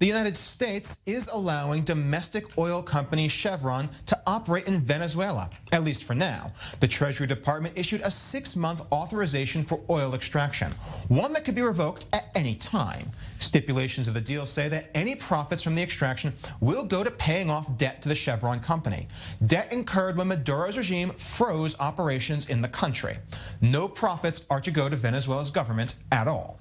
The United States is allowing domestic oil company Chevron to operate in Venezuela, at least for now. The Treasury Department issued a 6-month authorization for oil extraction, one that could be revoked at any time. Stipulations of the deal say that any profits from the extraction will go to paying off debt to the Chevron company, debt incurred when Maduro's regime froze operations in the country. No profits are to go to Venezuela's government at all.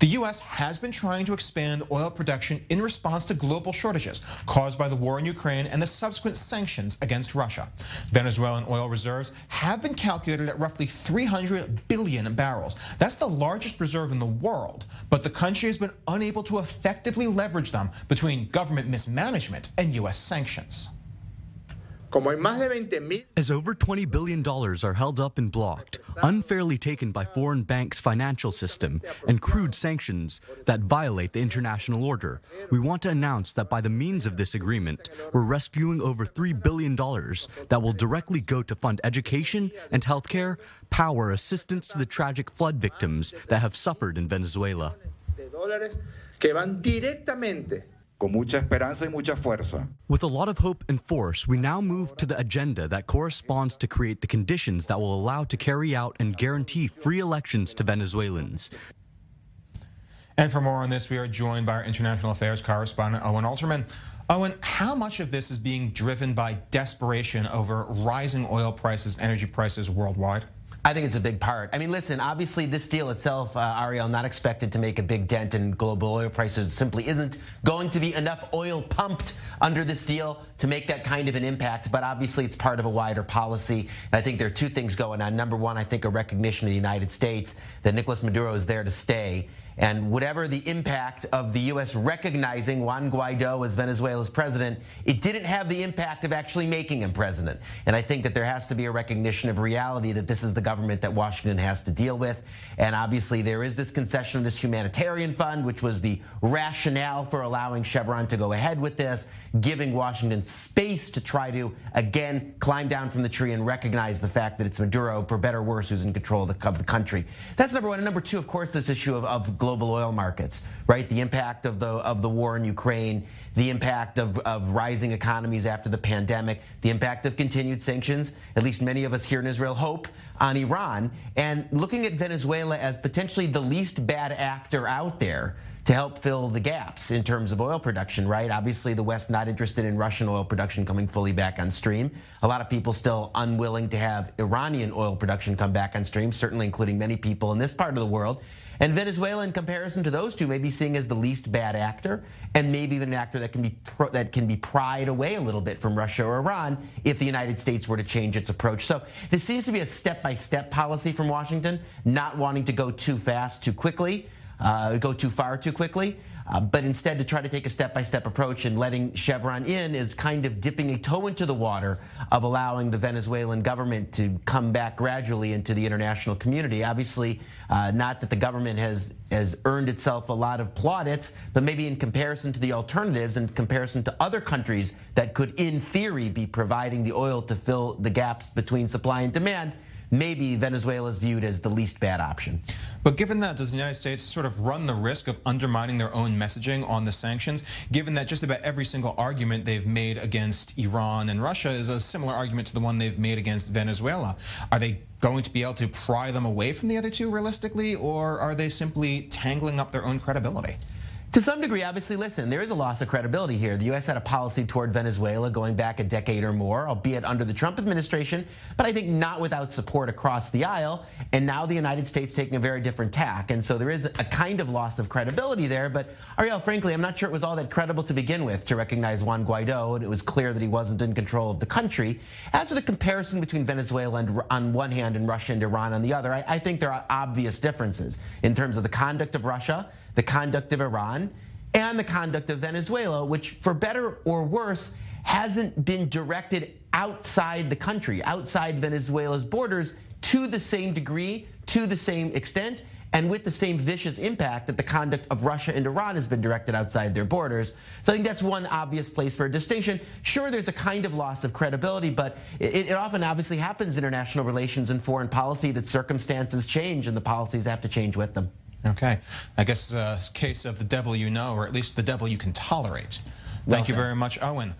The U.S. has been trying to expand oil production in response to global shortages caused by the war in Ukraine and the subsequent sanctions against Russia. Venezuelan oil reserves have been calculated at roughly 300 billion barrels. That's the largest reserve in the world, but the country has been unable to effectively leverage them between government mismanagement and U.S. sanctions. As over $20 billion are held up and blocked, unfairly taken by foreign banks' financial system, and crude sanctions that violate the international order, we want to announce that by the means of this agreement, we're rescuing over $3 billion that will directly go to fund education and healthcare, power assistance to the tragic flood victims that have suffered in Venezuela. Con mucha esperanza y mucha fuerza. With a lot of hope and force, we now move to the agenda that corresponds to create the conditions that will allow to carry out and guarantee free elections to Venezuelans. And for more on this, we are joined by our international affairs correspondent, Owen Alterman. Owen, how much of this is being driven by desperation over rising oil prices, energy prices worldwide? I think it's a big part. I mean, listen, obviously this deal itself, Ariel, not expected to make a big dent in global oil prices. It simply isn't going to be enough oil pumped under this deal to make that kind of an impact. But obviously it's part of a wider policy. And I think there are two things going on. Number one, I think a recognition of the United States that Nicolas Maduro is there to stay. And whatever the impact of the U.S. recognizing Juan Guaido as Venezuela's president, it didn't have the impact of actually making him president. And I think that there has to be a recognition of reality that this is the government that Washington has to deal with. And obviously there is this concession of this humanitarian fund, which was the rationale for allowing Chevron to go ahead with this, giving Washington space to try to, again, climb down from the tree and recognize the fact that it's Maduro, for better or worse, who's in control of the country. That's number one. And number two, of course, this issue of global oil markets, right? The impact of the war in Ukraine, the impact of rising economies after the pandemic, the impact of continued sanctions, at least many of us here in Israel hope, on Iran, and looking at Venezuela as potentially the least bad actor out there to help fill the gaps in terms of oil production, right? Obviously, the West not interested in Russian oil production coming fully back on stream. A lot of people still unwilling to have Iranian oil production come back on stream, certainly including many people in this part of the world. And Venezuela, in comparison to those two, may be seen as the least bad actor, and maybe even an actor that can be pried away a little bit from Russia or Iran if the United States were to change its approach. So this seems to be a step-by-step policy from Washington, not wanting to go too fast, too quickly, go too far too quickly, but instead to try to take a step-by-step approach, and letting Chevron in is kind of dipping a toe into the water of allowing the Venezuelan government to come back gradually into the international community. Obviously, not that the government has earned itself a lot of plaudits, but maybe in comparison to the alternatives, in comparison to other countries that could, in theory, be providing the oil to fill the gaps between supply and demand, maybe Venezuela is viewed as the least bad option. But given that, does the United States sort of run the risk of undermining their own messaging on the sanctions, given that just about every single argument they've made against Iran and Russia is a similar argument to the one they've made against Venezuela? Are they going to be able to pry them away from the other two realistically, or are they simply tangling up their own credibility? To some degree, obviously, listen, there is a loss of credibility here. The U.S. had a policy toward Venezuela going back a decade or more, albeit under the Trump administration, but I think not without support across the aisle. And now the United States taking a very different tack. And so there is a kind of loss of credibility there. But Ariel, frankly, I'm not sure it was all that credible to begin with to recognize Juan Guaido, and it was clear that he wasn't in control of the country. As for the comparison between Venezuela on one hand and Russia and Iran on the other, I think there are obvious differences in terms of the conduct of Russia, the conduct of Iran, and the conduct of Venezuela, which, for better or worse, hasn't been directed outside the country, outside Venezuela's borders, to the same degree, to the same extent, and with the same vicious impact that the conduct of Russia and Iran has been directed outside their borders. So I think that's one obvious place for a distinction. Sure, there's a kind of loss of credibility, but it often obviously happens in international relations and foreign policy that circumstances change and the policies have to change with them. Okay. I guess it's a case of the devil you know, or at least the devil you can tolerate. Thank you very much, Owen.